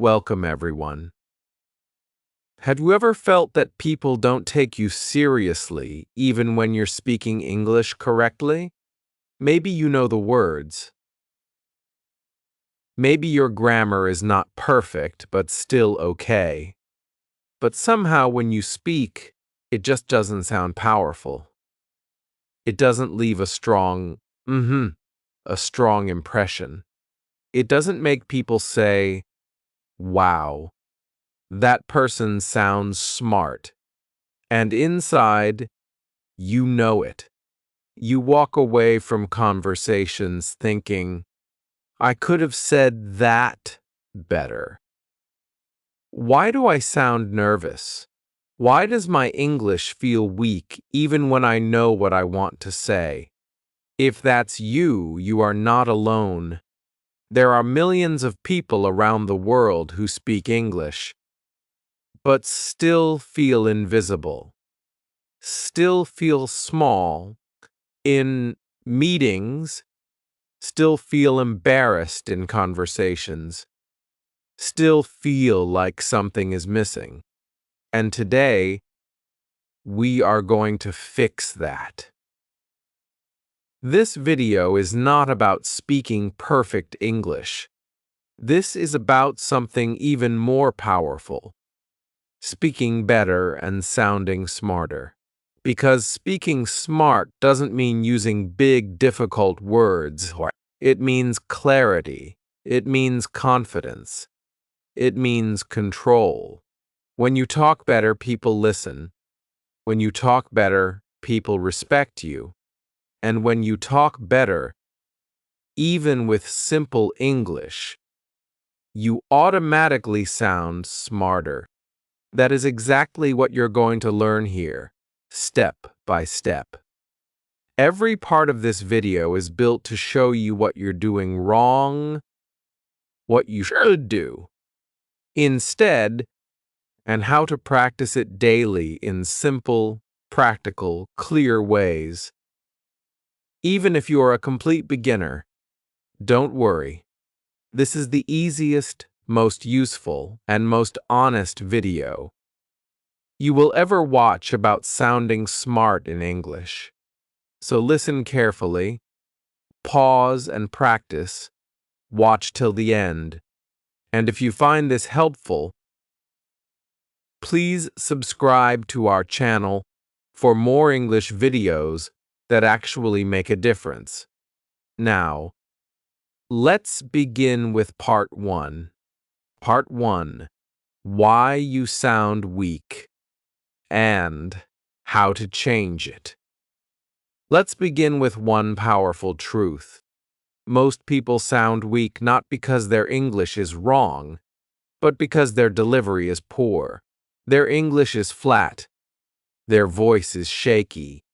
Welcome, everyone. Have you ever felt that people don't take you seriously even when you're speaking English correctly? Maybe you know the words. Maybe your grammar is not perfect, but still okay. But somehow when you speak, it just doesn't sound powerful. It doesn't leave a strong impression. It doesn't make people say, wow, that person sounds smart. And inside, you know it. You walk away from conversations thinking, I could have said that better. Why do I sound nervous? Why does my English feel weak even when I know what I want to say? If that's you, you are not alone. There are millions of people around the world who speak English, but still feel invisible, still feel small in meetings, still feel embarrassed in conversations, still feel like something is missing. And today, we are going to fix that. This video is not about speaking perfect English. This is about something even more powerful: speaking better and sounding smarter. Because speaking smart doesn't mean using big, difficult words. It means clarity. It means confidence. It means control. When you talk better, people listen. When you talk better, people respect you. And when you talk better, even with simple English, you automatically sound smarter. That is exactly what you're going to learn here, step by step. Every part of this video is built to show you what you're doing wrong, what you should do instead, and how to practice it daily in simple, practical, clear ways. Even if you are a complete beginner, don't worry. This is the easiest, most useful, and most honest video you will ever watch about sounding smart in English. So listen carefully, pause and practice, watch till the end. And if you find this helpful, please subscribe to our channel for more English videos that actually make a difference. Now, let's begin with part 1. Part 1. Why you sound weak and how to change it. Let's begin with one powerful truth. Most people sound weak not because their English is wrong, but because their delivery is poor. Their English is flat. Their voice is shaky.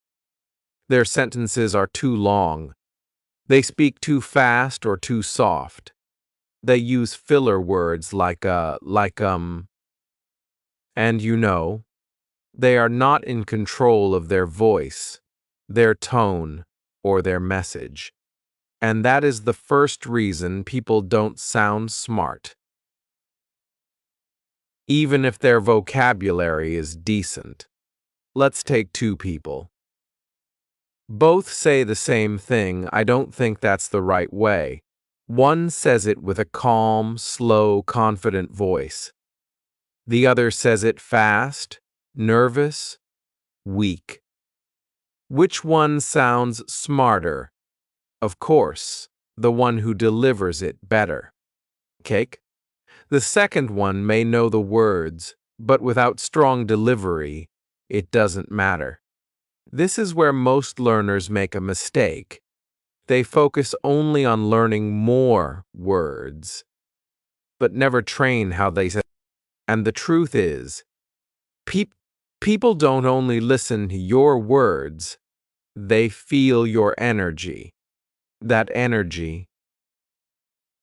Their sentences are too long. They speak too fast or too soft. They use filler words like and they are not in control of their voice, their tone, or their message. And that is the first reason people don't sound smart, even if their vocabulary is decent. Let's take two people. Both say the same thing. I don't think that's the right way. One says it with a calm, slow, confident voice. The other says it fast, nervous, weak. Which one sounds smarter? Of course, the one who delivers it better. Cake? The second one may know the words, but without strong delivery, it doesn't matter. This is where most learners make a mistake. They focus only on learning more words, but never train how they say. And the truth is, people don't only listen to your words, they feel your energy. That energy,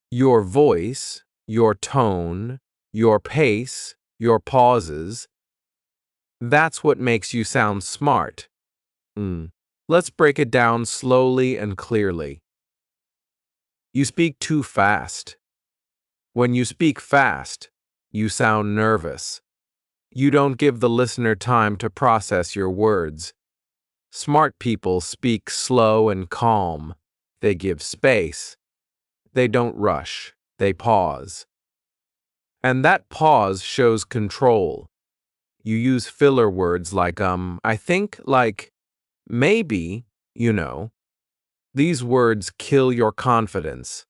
your voice, your tone, your pace, your pauses, that's what makes you sound smart. Let's break it down slowly and clearly. You speak too fast. When you speak fast, You sound nervous. You don't give the listener time to process your words. Smart people speak slow and calm. They give space. They don't rush. They pause. And that pause shows control. You use filler words like, I think, like, maybe, you know. These words kill your confidence.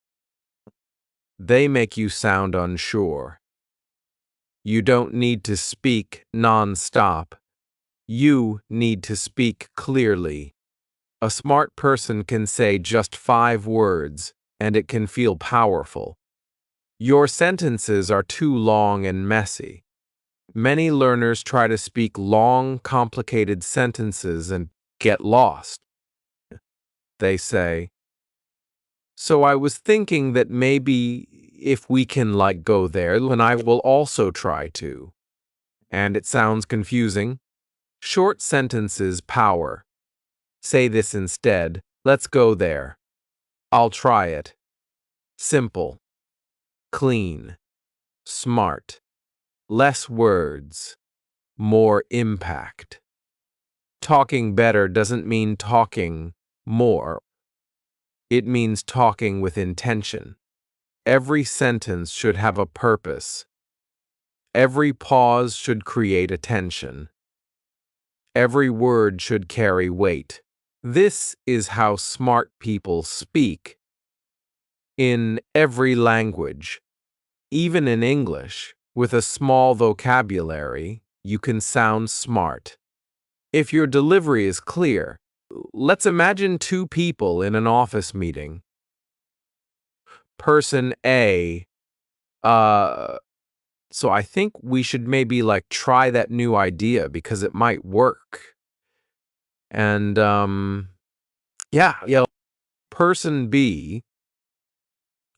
They make you sound unsure. You don't need to speak non-stop. You need to speak clearly. A smart person can say just 5 words, and it can feel powerful. Your sentences are too long and messy. Many learners try to speak long, complicated sentences and get lost. They say, "So I was thinking that maybe if we can go there, then I will also try to." And it sounds confusing. Short sentences power. Say this instead. Let's go there. I'll try it. Simple. Clean. Smart. Less words. More impact. Talking better doesn't mean talking more. It means talking with intention. Every sentence should have a purpose. Every pause should create attention. Every word should carry weight. This is how smart people speak. In every language, even in English, with a small vocabulary, you can sound smart. If your delivery is clear, let's imagine 2 people in an office meeting. Person A, so I think we should maybe try that new idea because it might work. And, yeah. Person B,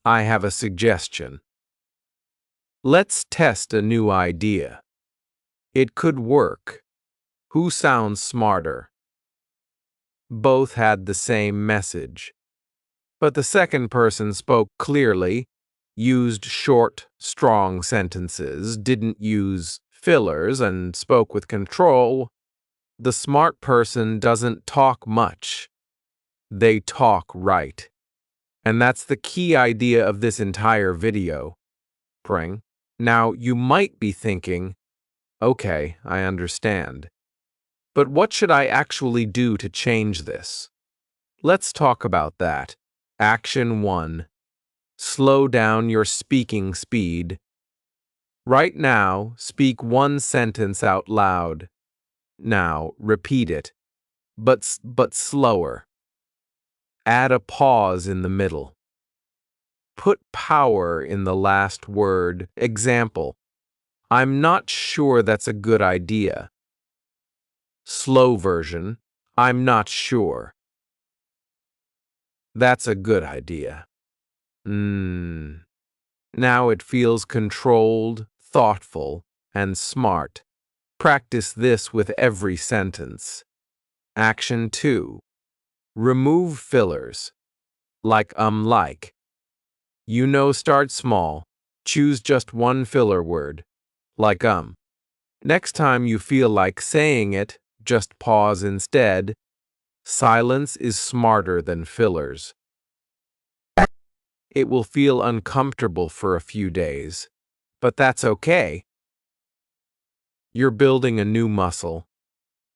I have a suggestion. Let's test a new idea. It could work. Who sounds smarter? Both had the same message. But the second person spoke clearly, used short, strong sentences, didn't use fillers, and spoke with control. The smart person doesn't talk much. They talk right. And that's the key idea of this entire video. Now, you might be thinking, okay, I understand. But what should I actually do to change this? Let's talk about that. Action 1. Slow down your speaking speed. Right now, speak 1 sentence out loud. Now, repeat it, but slower. Add a pause in the middle. Put power in the last word. Example, I'm not sure that's a good idea. Slow version, I'm not sure. That's a good idea. Now it feels controlled, thoughtful, and smart. Practice this with every sentence. Action 2. Remove fillers. Like. Start small. Choose just 1 filler word. Like. Next time you feel like saying it, just pause instead. Silence is smarter than fillers. It will feel uncomfortable for a few days, but that's okay. You're building a new muscle.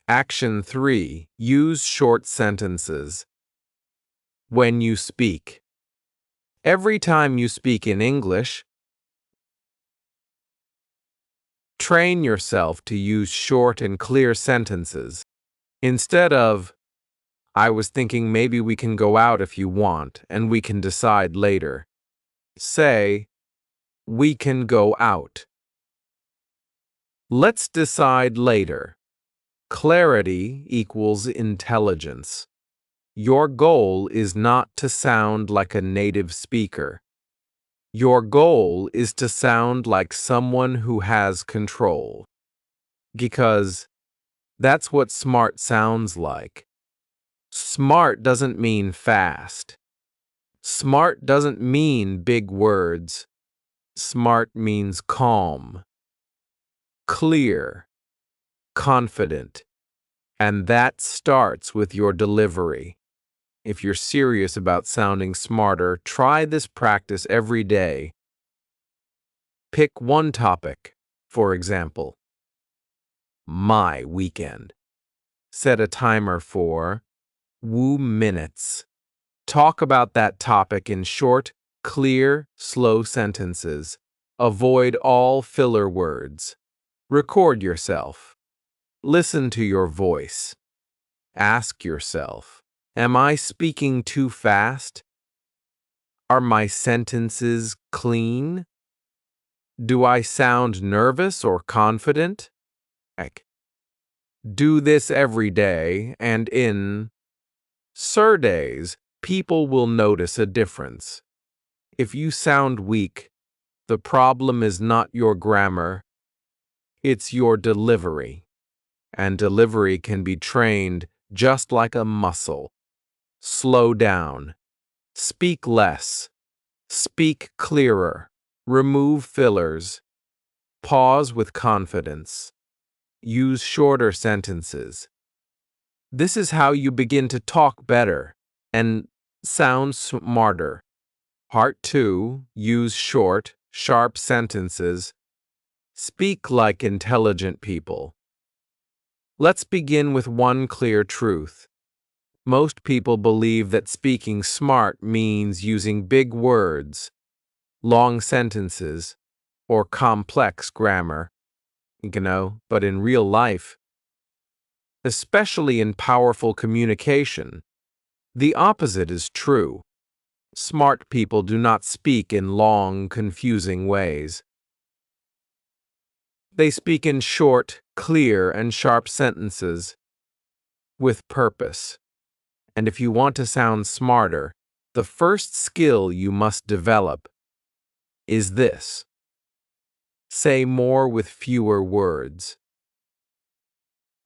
Action 3. Use short sentences. When you speak. Every time you speak in English, train yourself to use short and clear sentences. Instead of, I was thinking maybe we can go out if you want, and we can decide later. Say, we can go out. Let's decide later. Clarity equals intelligence. Your goal is not to sound like a native speaker. Your goal is to sound like someone who has control. Because that's what smart sounds like. Smart doesn't mean fast. Smart doesn't mean big words. Smart means calm. clear, confident, and that starts with your delivery. If you're serious about sounding smarter, try this practice every day. Pick one topic, for example, my weekend. Set a timer for minutes. Talk about that topic in short, clear, slow sentences. Avoid all filler words. Record yourself. Listen to your voice. Ask yourself, am I speaking too fast? Are my sentences clean? Do I sound nervous or confident? Do this every day, and in days, people will notice a difference. If you sound weak, the problem is not your grammar, it's your delivery. And delivery can be trained just like a muscle. Slow down. Speak less. Speak clearer. Remove fillers. Pause with confidence. Use shorter sentences. This is how you begin to talk better and sound smarter. Part 2. Use short, sharp sentences. Speak like intelligent people. Let's begin with one clear truth. Most people believe that speaking smart means using big words, long sentences, or complex grammar. But in real life, especially in powerful communication, the opposite is true. Smart people do not speak in long, confusing ways. They speak in short, clear, and sharp sentences with purpose. And if you want to sound smarter, the first skill you must develop is this. Say more with fewer words.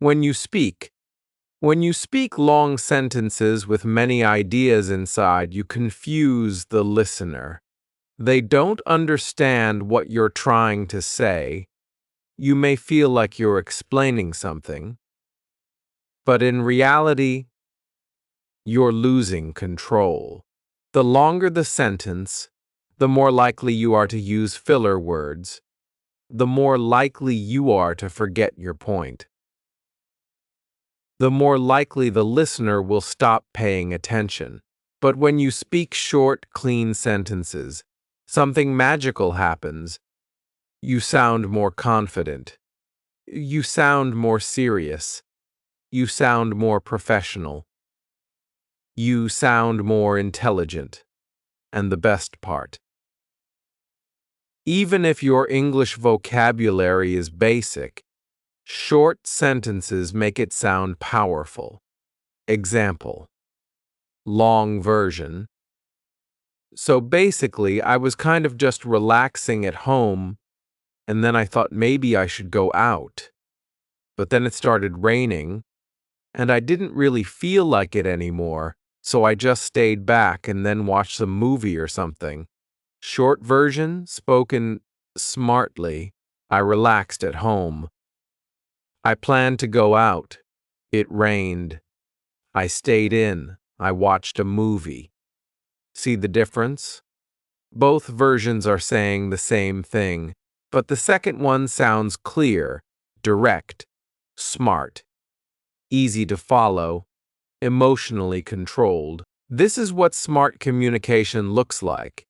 When you speak long sentences with many ideas inside, you confuse the listener. They don't understand what you're trying to say. You may feel like you're explaining something, but in reality, you're losing control. The longer the sentence, the more likely you are to use filler words, the more likely you are to forget your point. The more likely the listener will stop paying attention. But when you speak short, clean sentences, something magical happens. You sound more confident. You sound more serious. You sound more professional. You sound more intelligent. And the best part, even if your English vocabulary is basic, short sentences make it sound powerful. Example. Long version. So basically, I was kind of just relaxing at home, and then I thought maybe I should go out. But then it started raining, and I didn't really feel like it anymore, so I just stayed back and then watched some movie or something. Short version, spoken smartly, I relaxed at home. I planned to go out. It rained. I stayed in. I watched a movie. See the difference? Both versions are saying the same thing, but the second one sounds clear, direct, smart, easy to follow, emotionally controlled. This is what smart communication looks like.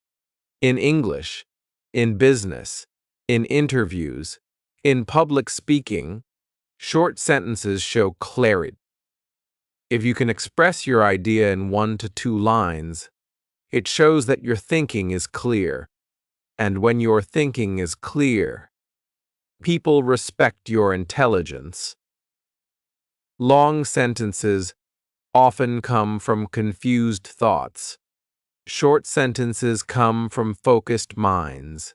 In English, in business, in interviews, in public speaking, short sentences show clarity. If you can express your idea in 1 to 2 lines, it shows that your thinking is clear. And when your thinking is clear, people respect your intelligence. Long sentences often come from confused thoughts. Short sentences come from focused minds.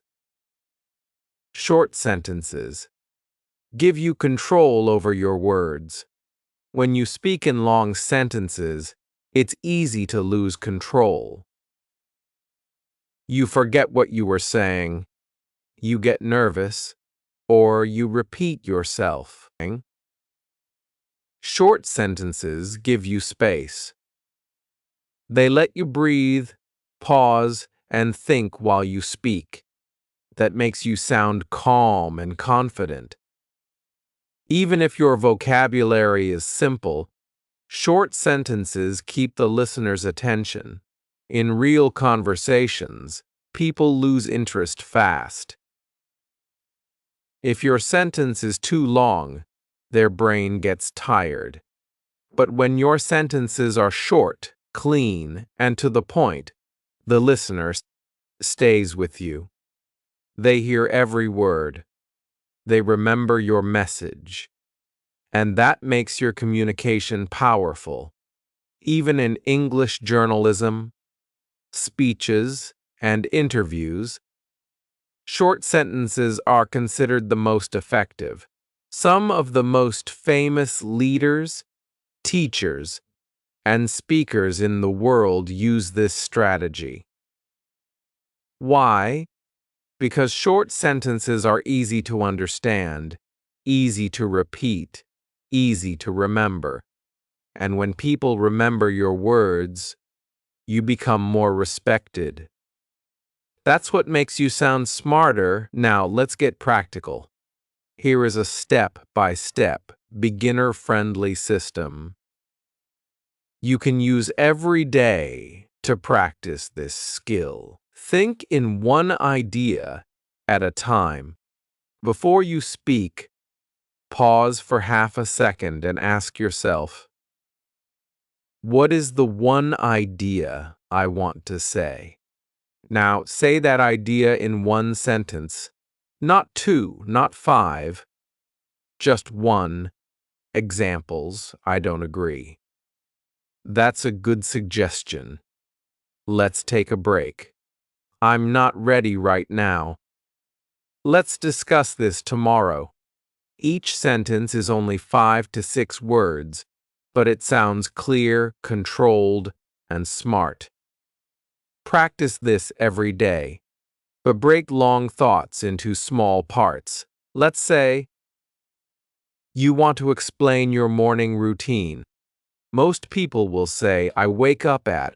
Short sentences give you control over your words. When you speak in long sentences, it's easy to lose control. You forget what you were saying. You get nervous. or you repeat yourself. Short sentences give you space. They let you breathe, pause, and think while you speak. That makes you sound calm and confident. Even if your vocabulary is simple, short sentences keep the listener's attention. In real conversations, people lose interest fast. If your sentence is too long, their brain gets tired. But when your sentences are short, clean, and to the point, the listener stays with you. They hear every word. They remember your message. And that makes your communication powerful. Even in English journalism, speeches, and interviews, short sentences are considered the most effective. Some of the most famous leaders, teachers, and speakers in the world use this strategy. Why? Because short sentences are easy to understand, easy to repeat, easy to remember. And when people remember your words, you become more respected. That's what makes you sound smarter. Now, let's get practical. Here is a step-by-step, beginner-friendly system you can use every day to practice this skill. Think in one idea at a time. Before you speak, pause for half a second and ask yourself, what is the one idea I want to say? Now, say that idea in one sentence, not two, not five, just one. Examples, I don't agree. That's a good suggestion. Let's take a break. I'm not ready right now. Let's discuss this tomorrow. Each sentence is only 5 to 6 words, but it sounds clear, controlled, and smart. Practice this every day, but break long thoughts into small parts. Let's say you want to explain your morning routine. Most people will say, I wake up at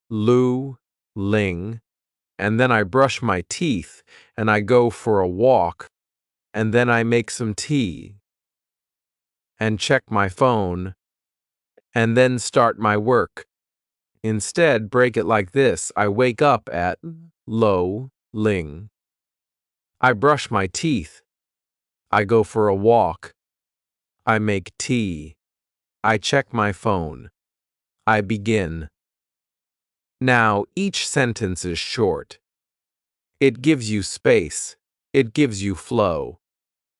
Ling, and then I brush my teeth, and I go for a walk, and then I make some tea, and check my phone, and then start my work. Instead, break it like this. I wake up at Ling. I brush my teeth. I go for a walk. I make tea. I check my phone. I begin. Now, each sentence is short. It gives you space. It gives you flow.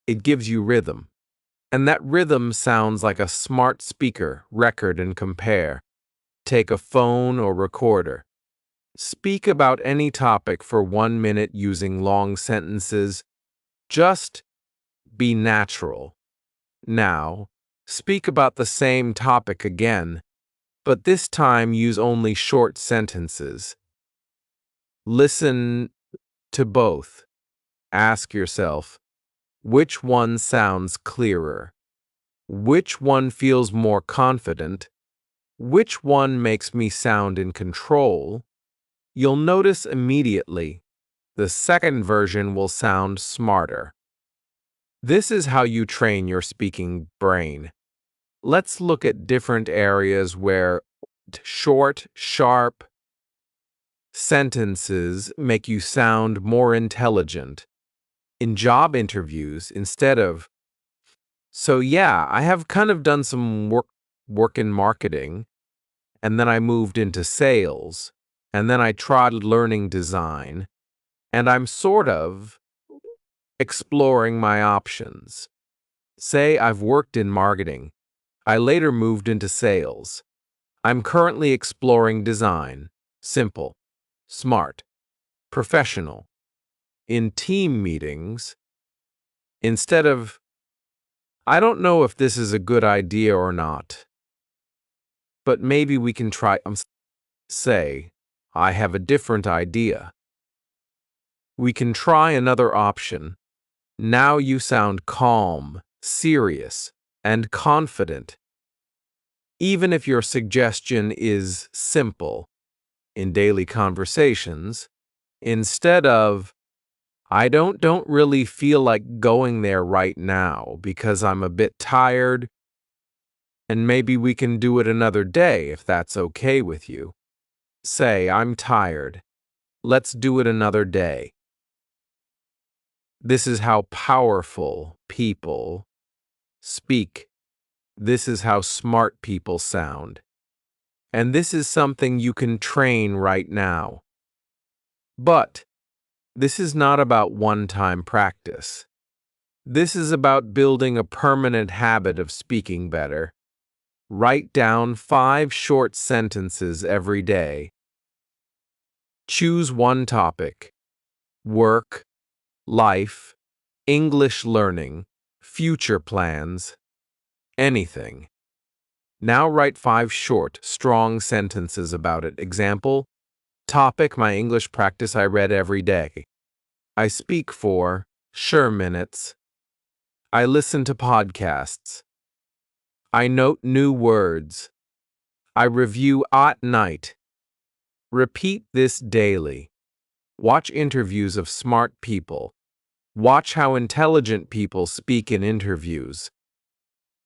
It gives you rhythm. And that rhythm sounds like a smart speaker. Record and compare. Take a phone or recorder. Speak about any topic for 1 minute using long sentences. Just be natural. Now, speak about the same topic again, but this time use only short sentences. Listen to both. Ask yourself, which one sounds clearer? Which one feels more confident? Which one makes me sound in control? You'll notice immediately the second version will sound smarter. This is how you train your speaking brain. Let's look at different areas where short, sharp sentences make you sound more intelligent. In job interviews, instead of, so yeah, I have kind of done some work in marketing, and then I moved into sales, and then I tried learning design, and I'm sort of exploring my options. Say I've worked in marketing. I later moved into sales. I'm currently exploring design. Simple, smart, professional. In team meetings, instead of, I don't know if this is a good idea or not, but maybe we can try, say, I have a different idea. We can try another option. Now you sound calm, serious, and confident. Even if your suggestion is simple, in daily conversations, instead of, I don't really feel like going there right now because I'm a bit tired, and maybe we can do it another day if that's okay with you. Say, I'm tired. Let's do it another day. This is how powerful people speak. This is how smart people sound. And this is something you can train right now. But this is not about one-time practice. This is about building a permanent habit of speaking better. Write down 5 short sentences every day. Choose one topic: work, life, English learning, future plans, anything. Now write 5 short, strong sentences about it. Example: topic, my English practice I read every day. I speak for sure minutes. I listen to podcasts. I note new words. I review at night. Repeat this daily. Watch interviews of smart people. Watch how intelligent people speak in interviews.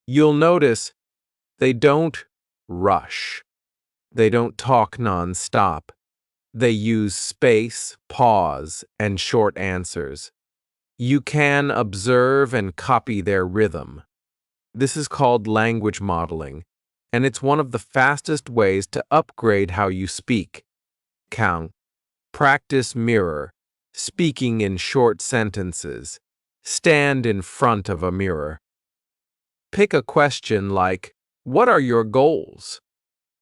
You'll notice they don't rush. They don't talk non-stop. They use space, pause, and short answers. You can observe and copy their rhythm. This is called language modeling, and it's one of the fastest ways to upgrade how you speak. Count. Practice mirror. Speaking in short sentences. Stand in front of a mirror. Pick a question like, what are your goals?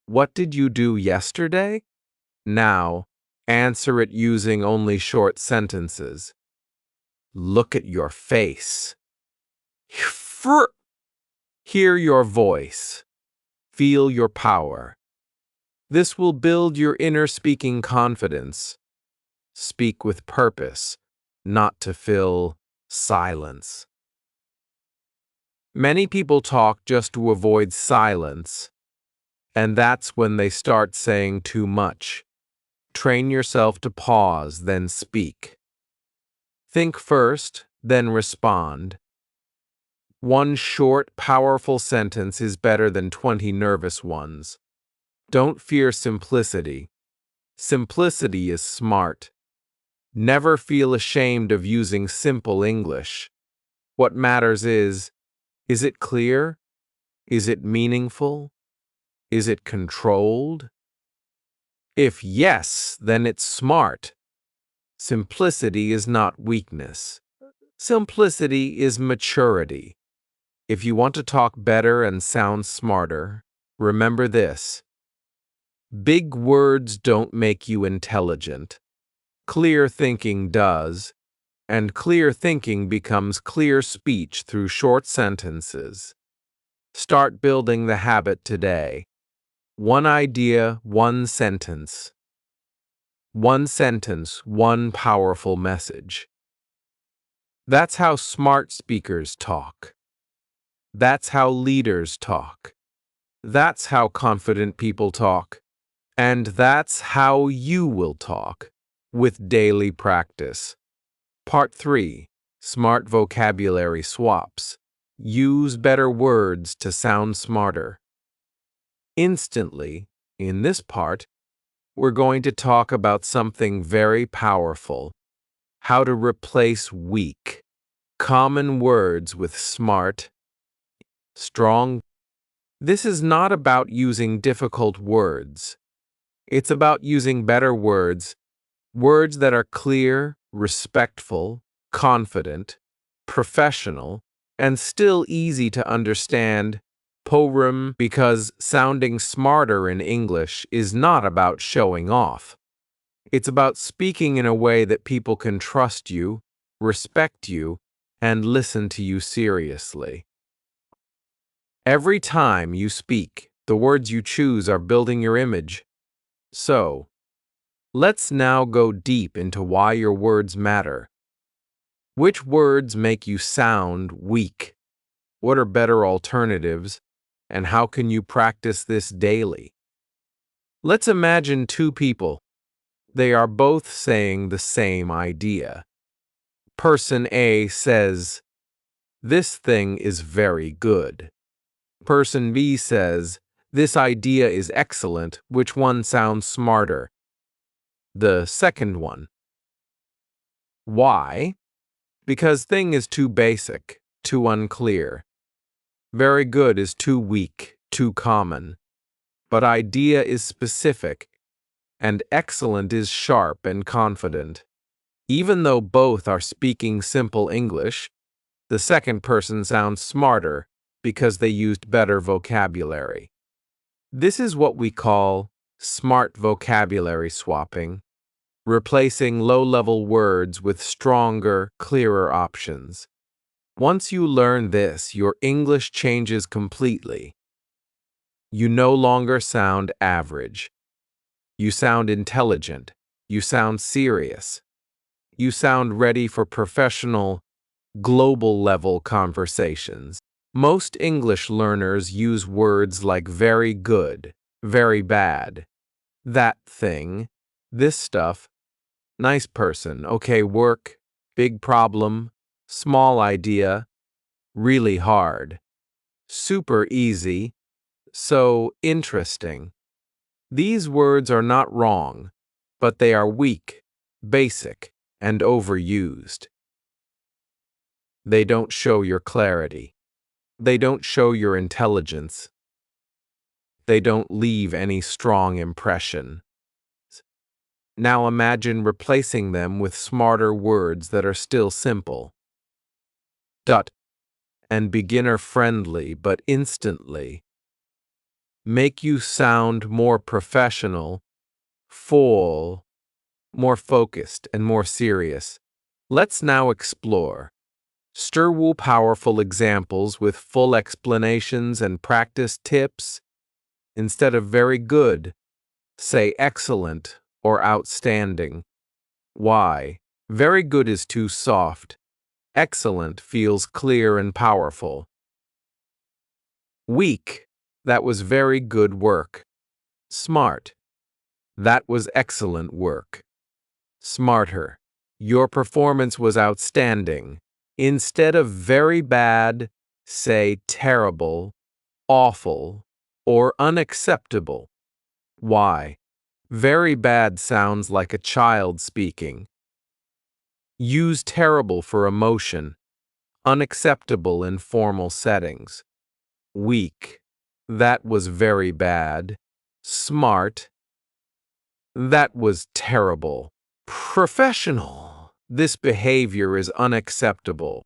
What did you do yesterday? Now, answer it using only short sentences. Look at your face. Hear your voice. Feel your power. This will build your inner speaking confidence. Speak with purpose, not to fill silence. Many people talk just to avoid silence, and that's when they start saying too much. Train yourself to pause, then speak. Think first, then respond. One short, powerful sentence is better than 20 nervous ones. Don't fear simplicity. Simplicity is smart. Never feel ashamed of using simple English. What matters is it clear? Is it meaningful? Is it controlled? If yes, then it's smart. Simplicity is not weakness. Simplicity is maturity. If you want to talk better and sound smarter, remember this. Big words don't make you intelligent. Clear thinking does, and clear thinking becomes clear speech through short sentences. Start building the habit today. One idea, one sentence. One sentence, one powerful message. That's how smart speakers talk. That's how leaders talk. That's how confident people talk. And that's how you will talk with daily practice. Part 3. Smart vocabulary swaps. Use better words to sound smarter. Instantly, in this part, we're going to talk about something very powerful. How to replace weak, common words with smart, strong. This is not about using difficult words. It's about using better words, words that are clear, respectful, confident, professional, and still easy to understand. Porum, because sounding smarter in English is not about showing off. It's about speaking in a way that people can trust you, respect you, and listen to you seriously. Every time you speak, the words you choose are building your image. So, let's now go deep into why your words matter. Which words make you sound weak? What are better alternatives? And how can you practice this daily? Let's imagine two people. They are both saying the same idea. Person A says, "This thing is very good." Person B says, "This idea is excellent." Which one sounds smarter? The second one. Why? Because thing is too basic, too unclear. Very good is too weak, too common. But idea is specific, and excellent is sharp and confident. Even though both are speaking simple English, the second person sounds smarter because they used better vocabulary. This is what we call smart vocabulary swapping, replacing low-level words with stronger, clearer options. Once you learn this, your English changes completely. You no longer sound average. You sound intelligent. You sound serious. You sound ready for professional, global-level conversations. Most English learners use words like very good, very bad, that thing, this stuff, nice person, okay work, big problem, small idea, really hard, super easy, so interesting. These words are not wrong, but they are weak, basic, and overused. They don't show your clarity. They don't show your intelligence. They don't leave any strong impression. Now imagine replacing them with smarter words that are still simple. And beginner-friendly, but instantly. Make you sound more professional, full, more focused, and more serious. Let's now explore. Stir powerful examples with full explanations and practice tips. Instead of very good, say excellent or outstanding. Why? Very good is too soft. Excellent feels clear and powerful. Weak. That was very good work. Smart. That was excellent work. Smarter. Your performance was outstanding. Instead of very bad, say terrible, awful, or unacceptable. Why? Very bad sounds like a child speaking. Use terrible for emotion, unacceptable in formal settings. Weak. That was very bad. Smart. That was terrible. Professional. This behavior is unacceptable.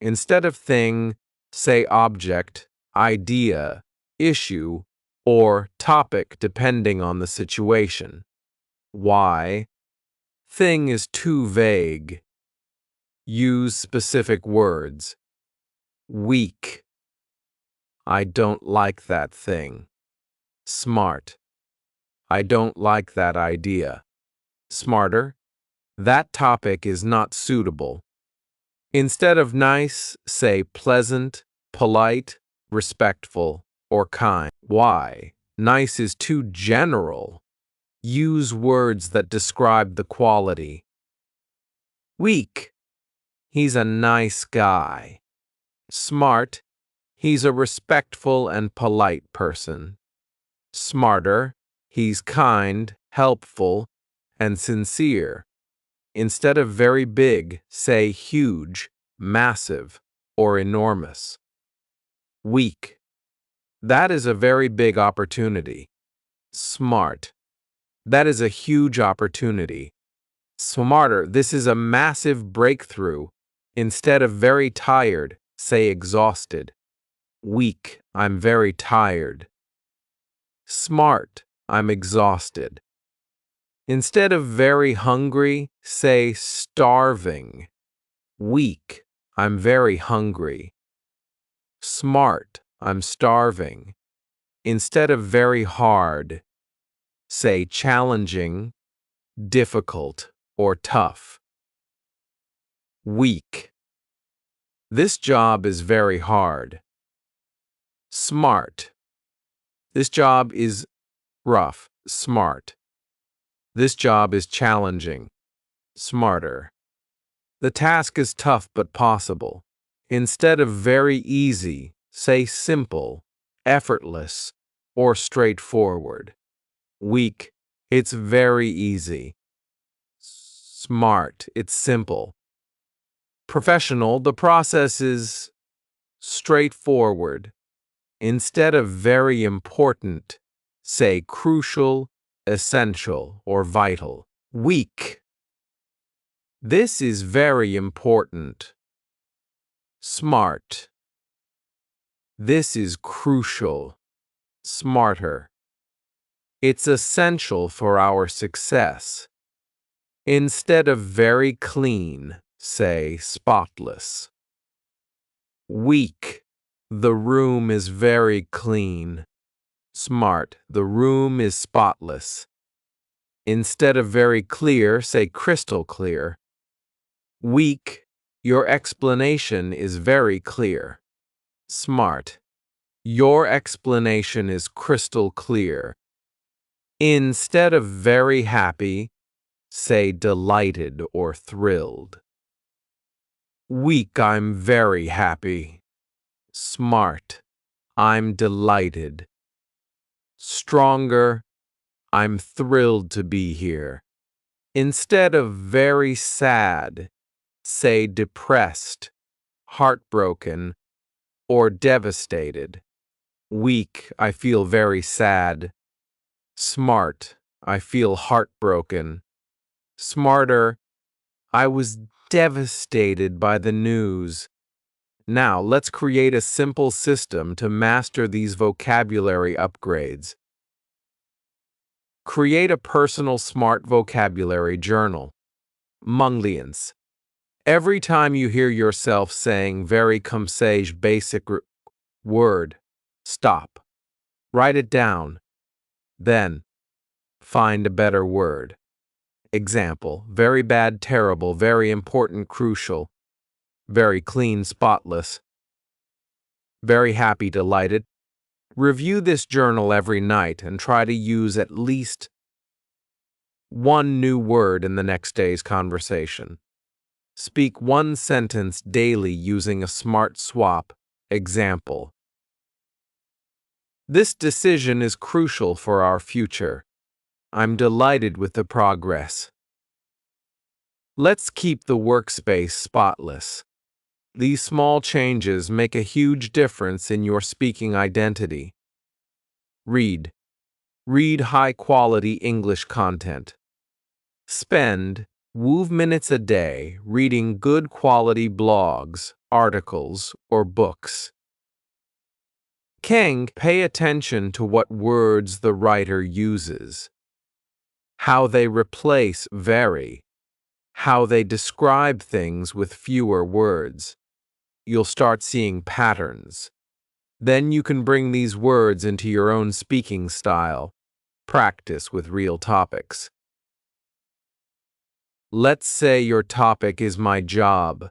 Instead of thing, say object, idea, issue, or topic depending on the situation. Why? Thing is too vague. Use specific words. Weak. I don't like that thing. Smart. I don't like that idea. Smarter. That topic is not suitable. Instead of nice, say pleasant, polite, respectful, or kind. Why? Nice is too general. Use words that describe the quality. Weak. He's a nice guy. Smart. He's a respectful and polite person. Smarter. He's kind, helpful, and sincere. Instead of very big, say huge, massive, or enormous. Weak. That is a very big opportunity. Smart. That is a huge opportunity. Smarter. This is a massive breakthrough. Instead of very tired, say exhausted. Weak. I'm very tired. Smart. I'm exhausted. Instead of very hungry, say starving. Weak. I'm very hungry. Smart. I'm starving. Instead of very hard, say challenging, difficult, or tough. Weak. This job is very hard. Smart. This job is rough. Smart. This job is challenging. Smarter. The task is tough but possible. Instead of very easy, say simple, effortless, or straightforward. Weak. It's very easy. Smart. It's simple. Professional. The process is straightforward. Instead of very important, say crucial, essential, or vital. Weak. This is very important. Smart. This is crucial. Smarter. It's essential for our success. Instead of very clean, say spotless. Weak. The room is very clean. Smart. The room is spotless. Instead of very clear, say crystal clear. Weak. Your explanation is very clear. Smart. Your explanation is crystal clear. Instead of very happy, say delighted or thrilled. Weak. I'm very happy. Smart. I'm delighted. Stronger. I'm thrilled to be here. Instead of very sad, say depressed, heartbroken, or devastated. Weak. I feel very sad. Smart. I feel heartbroken. Smarter. I was devastated by the news. Now, let's create a simple system to master these vocabulary upgrades. Create a personal smart vocabulary journal. Munglians. Every time you hear yourself saying very comsage basic word, stop. Write it down. Then, find a better word. Example: very bad, terrible, very important, crucial, very clean, spotless, very happy, delighted. Review this journal every night and try to use at least one new word in the next day's conversation. Speak one sentence daily using a smart swap. Example: this decision is crucial for our future. I'm delighted with the progress. Let's keep the workspace spotless. These small changes make a huge difference in your speaking identity. Read. Read high-quality English content. Spend minutes a day reading good quality blogs, articles, or books. Kang, pay attention to what words the writer uses, how they replace very, how they describe things with fewer words. You'll start seeing patterns. Then you can bring these words into your own speaking style. Practice with real topics. Let's say your topic is my job.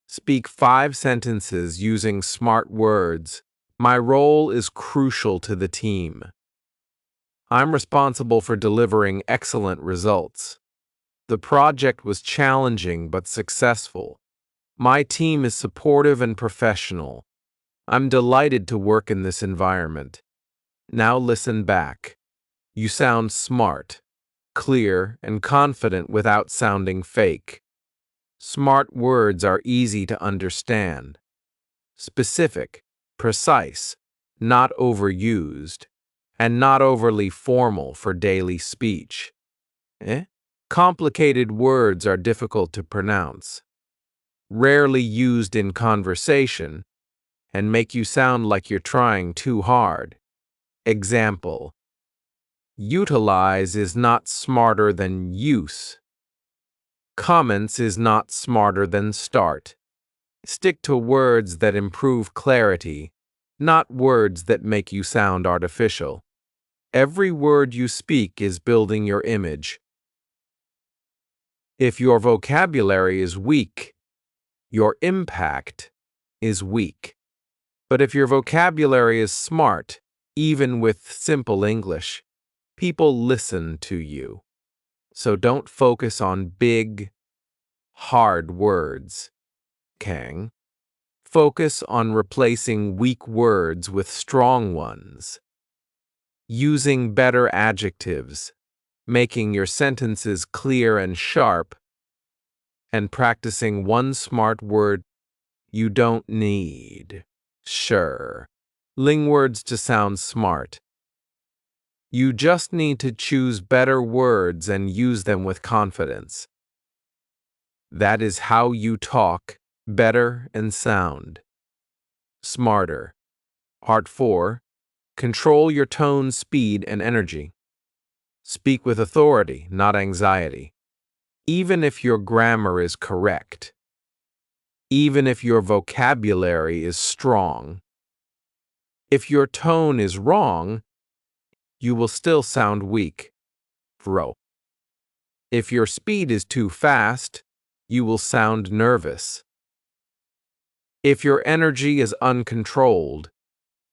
Speak 5 sentences using smart words. My role is crucial to the team. I'm responsible for delivering excellent results. The project was challenging but successful. My team is supportive and professional. I'm delighted to work in this environment. Now listen back. You sound smart, clear, and confident without sounding fake. Smart words are easy to understand. Specific, precise, not overused, and not overly formal for daily speech. Complicated words are difficult to pronounce, rarely used in conversation, and make you sound like you're trying too hard. Example: utilize is not smarter than use. Comments is not smarter than start. Stick to words that improve clarity, not words that make you sound artificial. Every word you speak is building your image. If your vocabulary is weak, Your impact is weak. But if your vocabulary is smart, even with simple English, people listen to you. So don't focus on big, hard words, Kang. Focus on replacing weak words with strong ones. Using better adjectives, making your sentences clear and sharp, and practicing one smart word you don't need. Sure, ling words to sound smart. You just need to choose better words and use them with confidence. That is how you talk better and sound smarter. Part 4. Control your tone, speed, and energy. Speak with authority, not anxiety. Even if your grammar is correct. Even if your vocabulary is strong. If your tone is wrong, you will still sound weak. Bro. If your speed is too fast, you will sound nervous. If your energy is uncontrolled,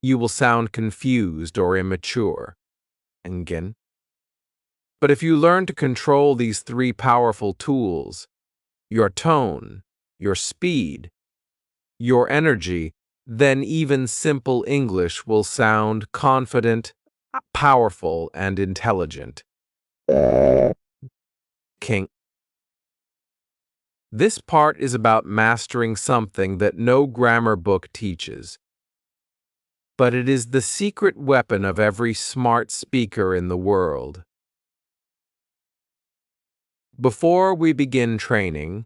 you will sound confused or immature. Again. But if you learn to control these 3 powerful tools, your tone, your speed, your energy, then even simple English will sound confident, powerful, and intelligent. King. This part is about mastering something that no grammar book teaches. But it is the secret weapon of every smart speaker in the world. Before we begin training,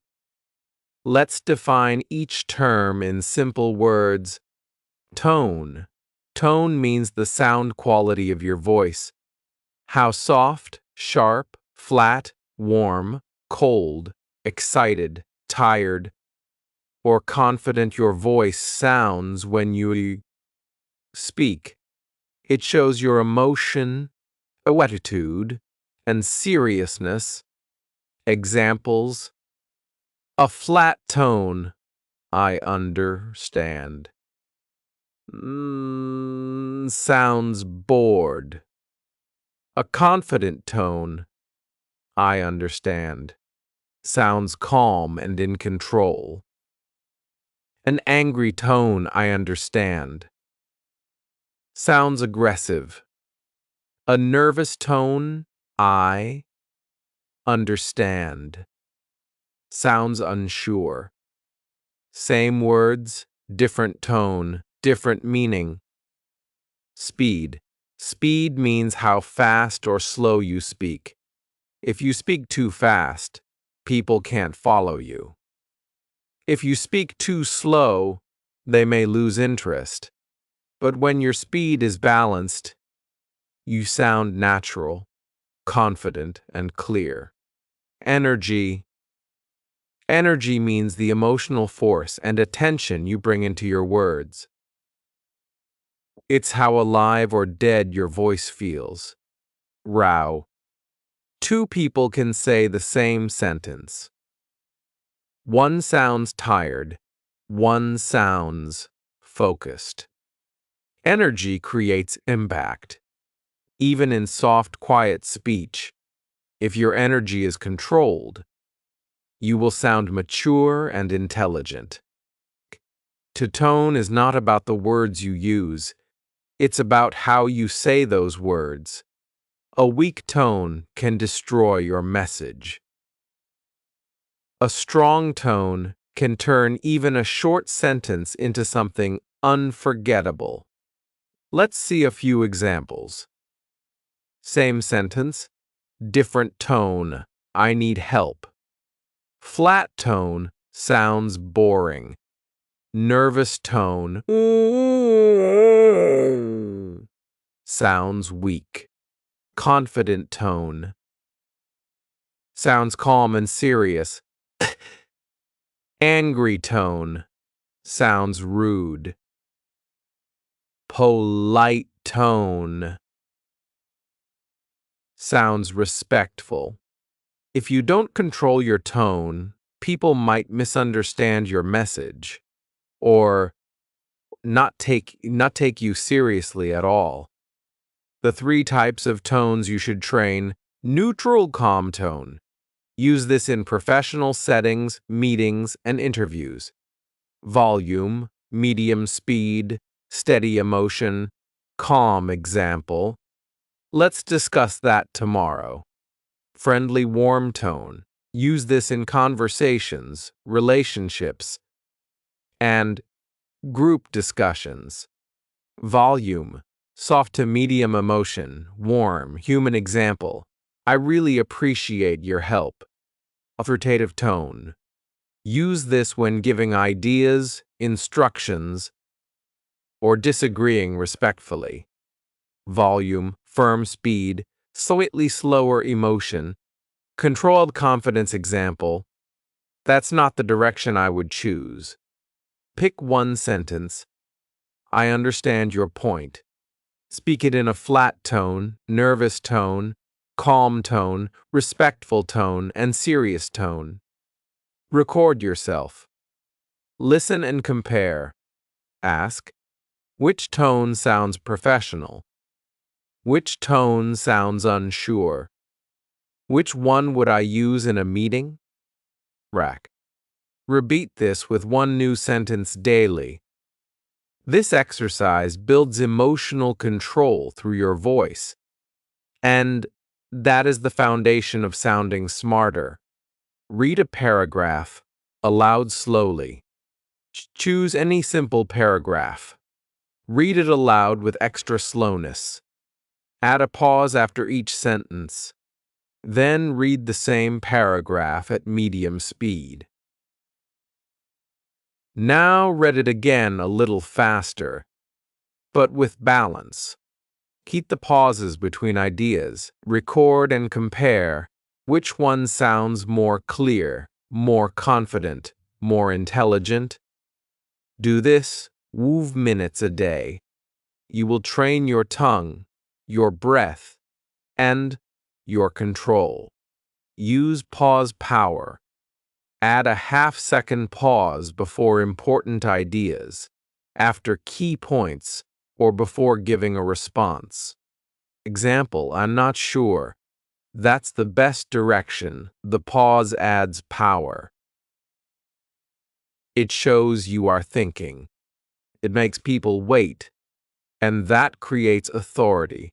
let's define each term in simple words. Tone. Tone means the sound quality of your voice. How soft, sharp, flat, warm, cold, excited, tired, or confident your voice sounds when you speak. It shows your emotion, attitude, and seriousness. Examples: a flat tone, I understand. Sounds bored. A confident tone, I understand. Sounds calm and in control. An angry tone, I understand. Sounds aggressive. A nervous tone, I understand. Sounds unsure. Same words, different tone, different meaning. Speed. Speed means how fast or slow you speak. If you speak too fast, people can't follow you. If you speak too slow, they may lose interest. But when your speed is balanced, you sound natural, confident, and clear. Energy. Energy means the emotional force and attention you bring into your words. It's how alive or dead your voice feels. Row. 2 people can say the same sentence. One sounds tired, one sounds focused. Energy creates impact. Even in soft, quiet speech, if your energy is controlled, you will sound mature and intelligent. To tone is not about the words you use, it's about how you say those words. A weak tone can destroy your message. A strong tone can turn even a short sentence into something unforgettable. Let's see a few examples. Same sentence, different tone, I need help. Flat tone sounds boring. Nervous tone sounds weak. Confident tone sounds calm and serious. Angry tone sounds rude. Polite tone sounds respectful. If you don't control your tone, people might misunderstand your message or not take you seriously at all. The 3 types of tones you should train: neutral calm tone. Use this in professional settings, meetings, and interviews. Volume, medium speed, steady emotion, calm example. Let's discuss that tomorrow. Friendly warm tone. Use this in conversations, relationships, and group discussions. Volume, soft to medium emotion, warm, human example. I really appreciate your help. Authoritative tone. Use this when giving ideas, instructions, or disagreeing respectfully. Volume, firm speed, slightly slower emotion, controlled confidence example. That's not the direction I would choose. Pick one sentence. I understand your point. Speak it in a flat tone, nervous tone, calm tone, respectful tone, and serious tone. Record yourself. Listen and compare. Ask, which tone sounds professional? Which tone sounds unsure? Which one would I use in a meeting? Rack. Repeat this with one new sentence daily. This exercise builds emotional control through your voice, and that is the foundation of sounding smarter. Read a paragraph aloud slowly. Choose any simple paragraph. Read it aloud with extra slowness. Add a pause after each sentence. Then read the same paragraph at medium speed. Now read it again a little faster, but with balance. Keep the pauses between ideas. Record and compare which one sounds more clear, more confident, more intelligent. Do this 5 minutes a day. You will train your tongue, your breath, and your control. Use pause power. Add a half-second pause before important ideas, after key points, or before giving a response. Example, I'm not sure. That's the best direction. The pause adds power. It shows you are thinking. It makes people wait, and that creates authority.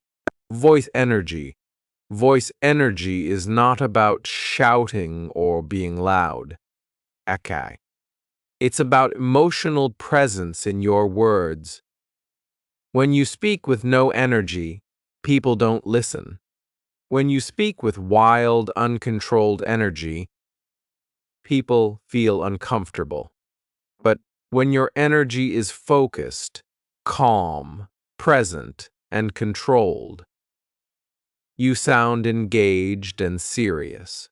Voice energy. Voice energy is not about shouting or being loud. Okay. It's about emotional presence in your words. When you speak with no energy, people don't listen. When you speak with wild, uncontrolled energy, people feel uncomfortable. But when your energy is focused, calm, present, and controlled, you sound engaged and serious.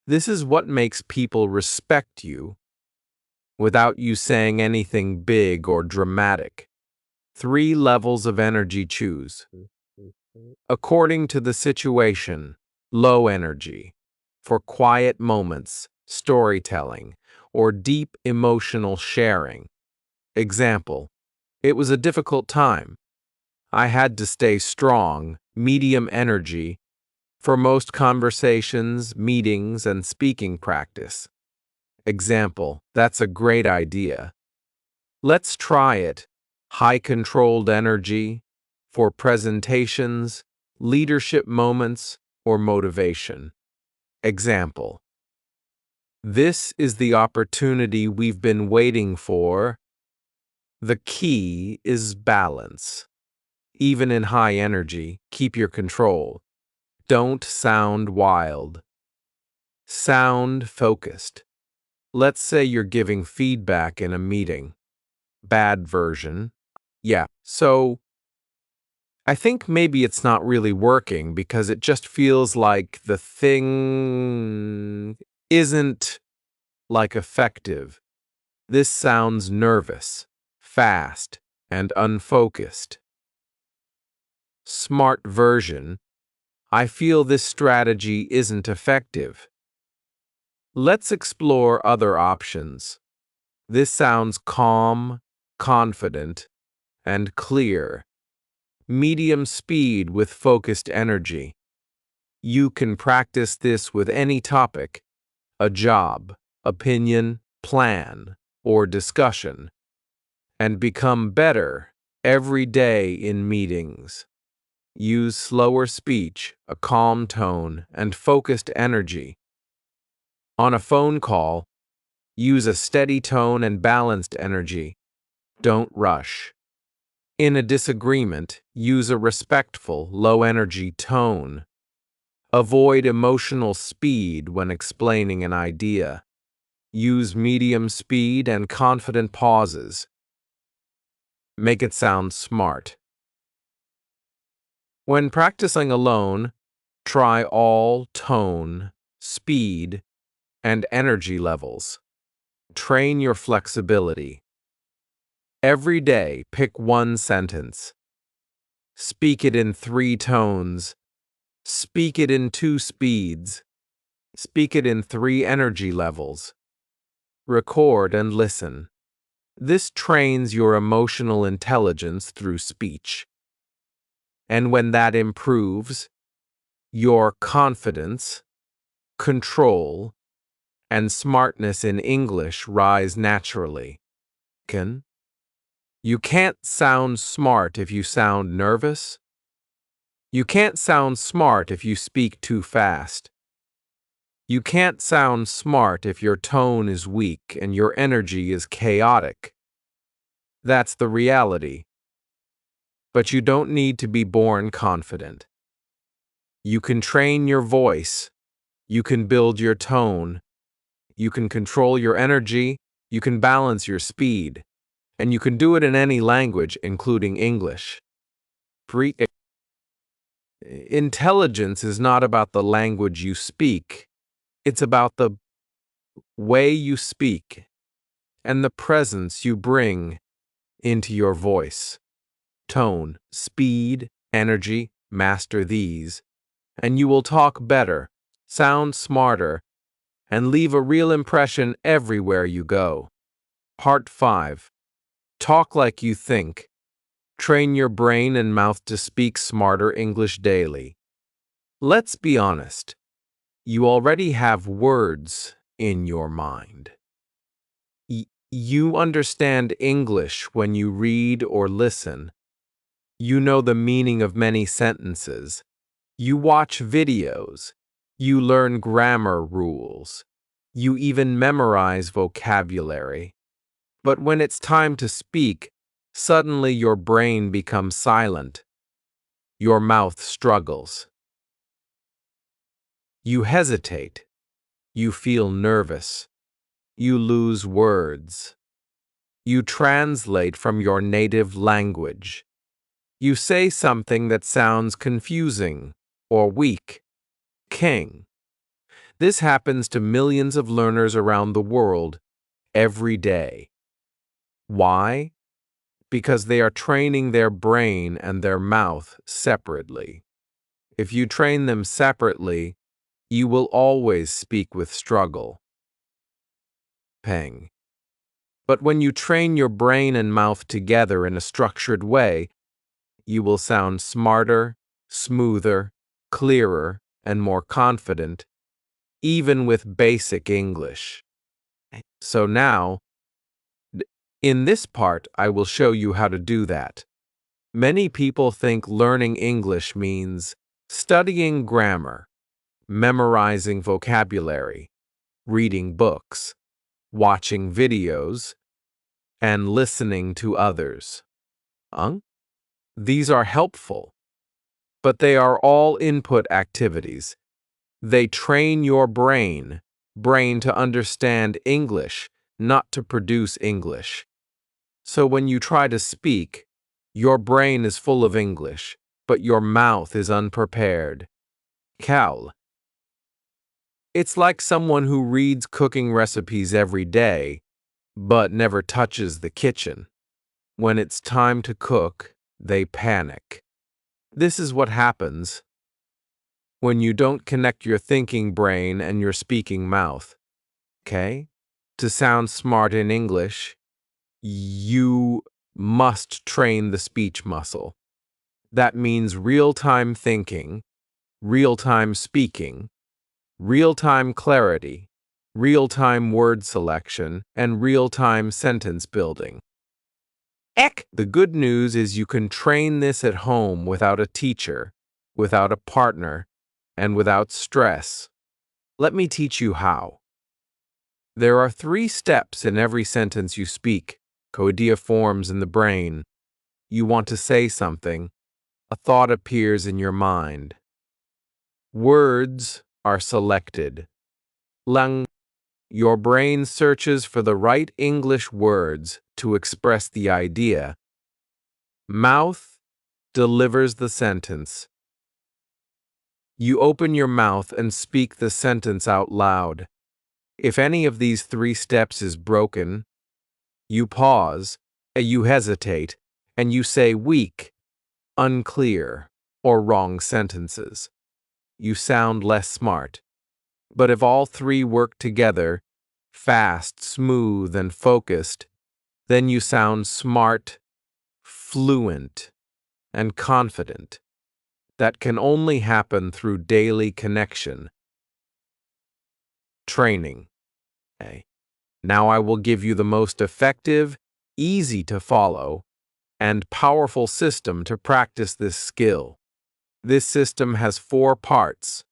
This is what makes people respect you without you saying anything big or dramatic. 3 levels of energy choose. According to the situation, low energy, for quiet moments, storytelling, or deep emotional sharing. Example, it was a difficult time. I had to stay strong, medium energy, for most conversations, meetings, and speaking practice. Example, that's a great idea. Let's try it. High controlled energy for presentations, leadership moments, or motivation. Example, this is the opportunity we've been waiting for. The key is balance. Even in high energy, keep your control. Don't sound wild. Sound focused. Let's say you're giving feedback in a meeting. Bad version. Yeah, so I think maybe it's not really working because it just feels like the thing isn't like effective. This sounds nervous, fast, and unfocused. Smart version. I feel this strategy isn't effective. Let's explore other options. This sounds calm, confident, and clear. Medium speed with focused energy. You can practice this with any topic: a job, opinion, plan, or discussion, and become better every day in meetings. Use slower speech, a calm tone, and focused energy. On a phone call, use a steady tone and balanced energy. Don't rush. In a disagreement, use a respectful, low-energy tone. Avoid emotional speed when explaining an idea. Use medium speed and confident pauses. Make it sound smart. When practicing alone, try all tone, speed, and energy levels. Train your flexibility. Every day, pick one sentence. Speak it in 3 tones. Speak it in 2 speeds. Speak it in 3 energy levels. Record and listen. This trains your emotional intelligence through speech. And when that improves, your confidence, control, and smartness in English rise naturally. You can't sound smart if you sound nervous. You can't sound smart if you speak too fast. You can't sound smart if your tone is weak and your energy is chaotic. That's the reality. But you don't need to be born confident. You can train your voice. You can build your tone. You can control your energy. You can balance your speed. And you can do it in any language, including English. Intelligence is not about the language you speak. It's about the way you speak and the presence you bring into your voice. Tone, speed, energy, master these, and you will talk better, sound smarter, and leave a real impression everywhere you go. Part 5. Talk like you think. Train your brain and mouth to speak smarter English daily. Let's be honest. You already have words in your mind. You understand English when you read or listen. You know the meaning of many sentences. You watch videos. You learn grammar rules. You even memorize vocabulary. But when it's time to speak, suddenly your brain becomes silent. Your mouth struggles. You hesitate. You feel nervous. You lose words. You translate from your native language. You say something that sounds confusing or weak. This happens to millions of learners around the world every day. Why? Because they are training their brain and their mouth separately. If you train them separately, you will always speak with struggle. But when you train your brain and mouth together in a structured way, you will sound smarter, smoother, clearer, and more confident, even with basic English. So now, in this part, I will show you how to do that. Many people think learning English means studying grammar, memorizing vocabulary, reading books, watching videos, and listening to others. These are helpful, but they are all input activities. They train your brain to understand English, not to produce English. So when you try to speak, your brain is full of English, but your mouth is unprepared. It's like someone who reads cooking recipes every day, but never touches the kitchen. When it's time to cook, they panic. This is what happens when you don't connect your thinking brain and your speaking mouth. Okay? To sound smart in English, you must train the speech muscle. That means real-time thinking, real-time speaking, real-time clarity, real-time word selection, and real-time sentence building. Eck! The good news is you can train this at home without a teacher, without a partner, and without stress. Let me teach you how. There are 3 steps in every sentence you speak. Idea forms in the brain. You want to say something. A thought appears in your mind. Words are selected. Lang. Your brain searches for the right English words to express the idea. Mouth delivers the sentence. You open your mouth and speak the sentence out loud. If any of these 3 steps is broken, you pause, you hesitate, and you say weak, unclear, or wrong sentences. You sound less smart. But if all 3 work together, fast, smooth, and focused, then you sound smart, fluent, and confident. That can only happen through daily connection. Training. Okay. Now I will give you the most effective, easy to follow, and powerful system to practice this skill. This system has 4 parts.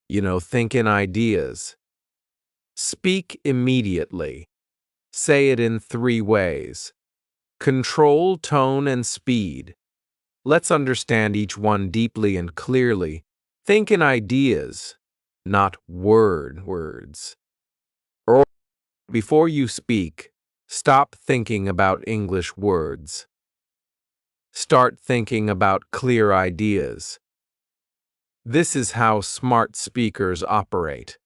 Think in ideas. Speak immediately. Say it in 3 ways. Control tone and speed. Let's understand each one deeply and clearly. Think in ideas, not words. Before you speak, stop thinking about English words. Start thinking about clear ideas. This is how smart speakers operate.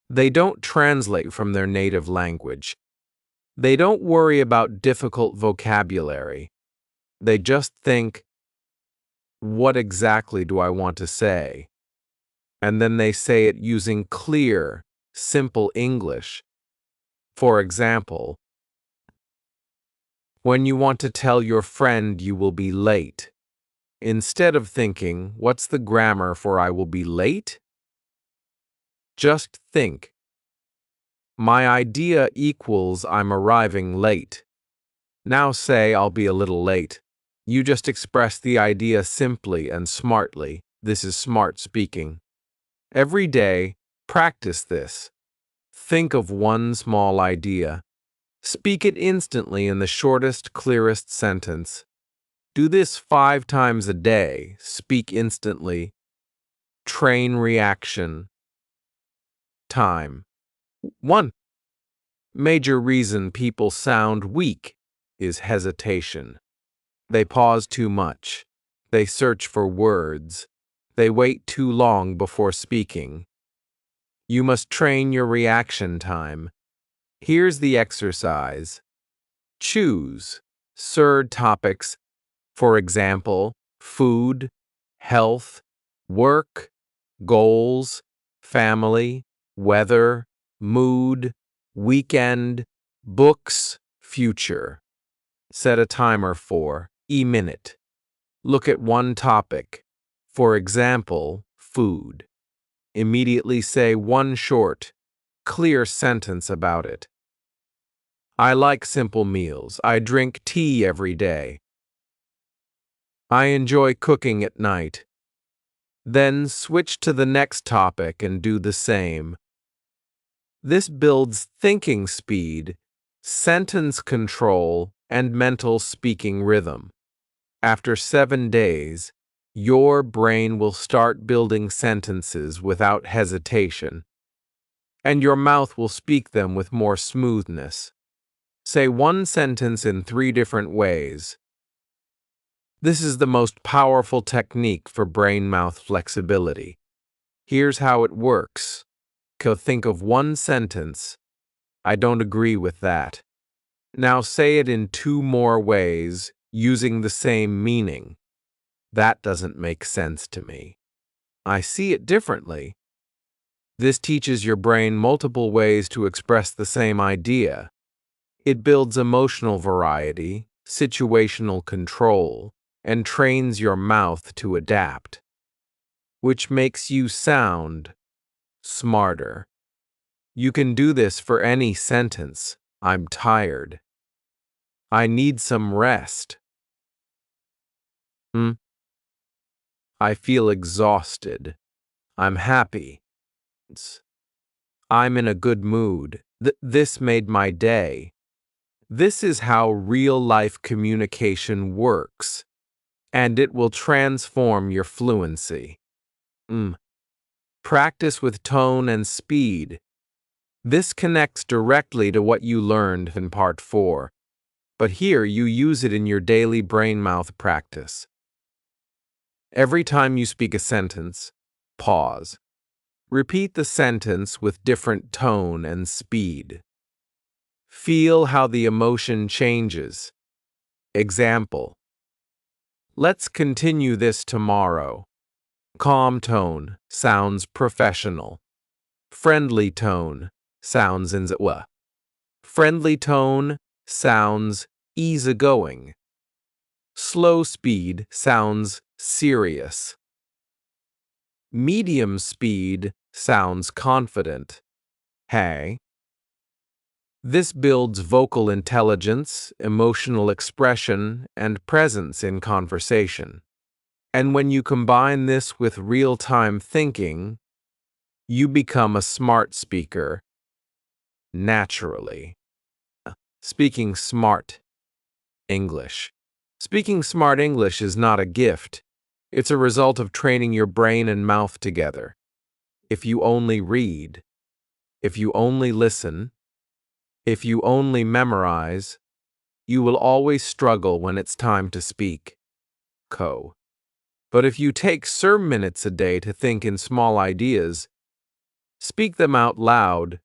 They don't translate from their native language. They don't worry about difficult vocabulary. They just think, what exactly do I want to say? And then they say it using clear, simple English. For example, when you want to tell your friend you will be late, instead of thinking, what's the grammar for I will be late? Just think, my idea equals I'm arriving late. Now say I'll be a little late. You just express the idea simply and smartly. This is smart speaking. Every day, practice this. Think of one small idea. Speak it instantly in the shortest, clearest sentence. Do this 5 times a day. Speak instantly. Train reaction. Time. 1. Major reason people sound weak is hesitation. They pause too much. They search for words. They wait too long before speaking. You must train your reaction time. Here's the exercise. Choose third topics, for example, food, health, work, goals, family, weather, mood, weekend, books, future. Set a timer for a minute. Look at one topic, for example, food. Immediately say one short, clear sentence about it. I like simple meals. I drink tea every day. I enjoy cooking at night. Then switch to the next topic and do the same. This builds thinking speed, sentence control, and mental speaking rhythm. After 7 days, your brain will start building sentences without hesitation, and your mouth will speak them with more smoothness. Say one sentence in 3 different ways. This is the most powerful technique for brain-mouth flexibility. Here's how it works. Think of one sentence. I don't agree with that. Now say it in 2 more ways, using the same meaning. That doesn't make sense to me. I see it differently. This teaches your brain multiple ways to express the same idea. It builds emotional variety, situational control, and trains your mouth to adapt, which makes you sound smarter. You can do this for any sentence. I'm tired. I need some rest. I feel exhausted. I'm happy. I'm in a good mood. This made my day. This is how real-life communication works, and it will transform your fluency. Practice with tone and speed. This connects directly to what you learned in Part 4, but here you use it in your daily brain-mouth practice. Every time you speak a sentence, pause. Repeat the sentence with different tone and speed. Feel how the emotion changes. Example: let's continue this tomorrow. Calm tone sounds professional. Friendly tone sounds Friendly tone sounds easygoing. Slow speed sounds serious. Medium speed sounds confident. Hey. This builds vocal intelligence, emotional expression, and presence in conversation. And when you combine this with real-time thinking, you become a smart speaker naturally. Speaking smart English. Speaking smart English is not a gift. It's a result of training your brain and mouth together. If you only read, if you only listen, if you only memorize, you will always struggle when it's time to speak. But if you take some minutes a day to think in small ideas, speak them out loud,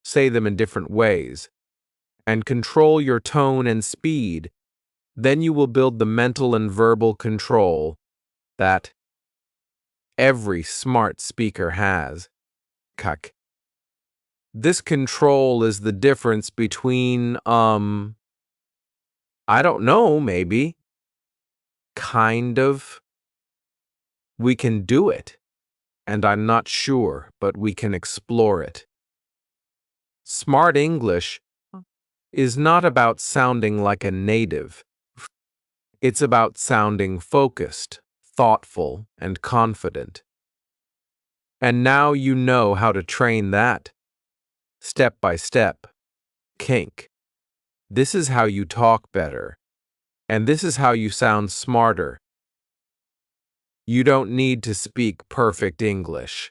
say them in different ways, and control your tone and speed, then you will build the mental and verbal control that every smart speaker has. This control is the difference between, I don't know, maybe, kind of. We can do it, and I'm not sure, but we can explore it. Smart English is not about sounding like a native. It's about sounding focused, thoughtful, and confident. And now you know how to train that. Step by step. Kink. This is how you talk better. And this is how you sound smarter. You don't need to speak perfect English.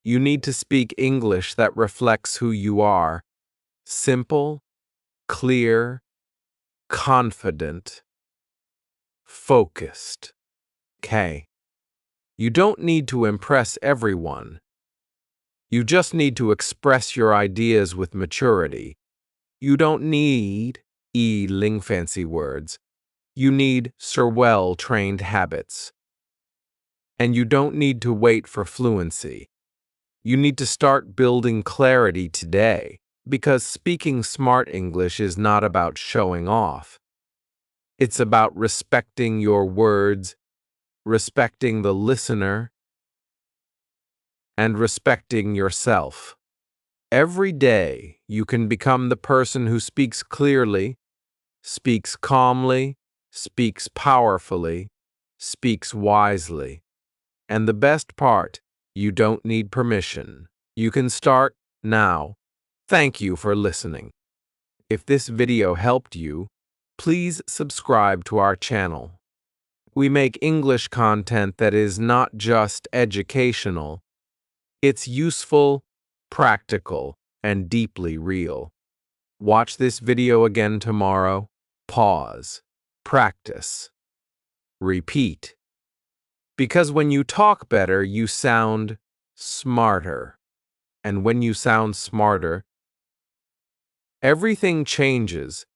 You need to speak English that reflects who you are. Simple, clear, confident, focused. You don't need to impress everyone. You just need to express your ideas with maturity. You don't need fancy words. You need well-trained habits. And you don't need to wait for fluency. You need to start building clarity today, because speaking smart English is not about showing off. It's about respecting your words, respecting the listener, and respecting yourself. Every day, you can become the person who speaks clearly, speaks calmly, speaks powerfully, speaks wisely. And the best part, you don't need permission. You can start now. Thank you for listening. If this video helped you, please subscribe to our channel. We make English content that is not just educational. It's useful, practical, and deeply real. Watch this video again tomorrow. Pause. Practice. Repeat. Because when you talk better, you sound smarter. And when you sound smarter, everything changes.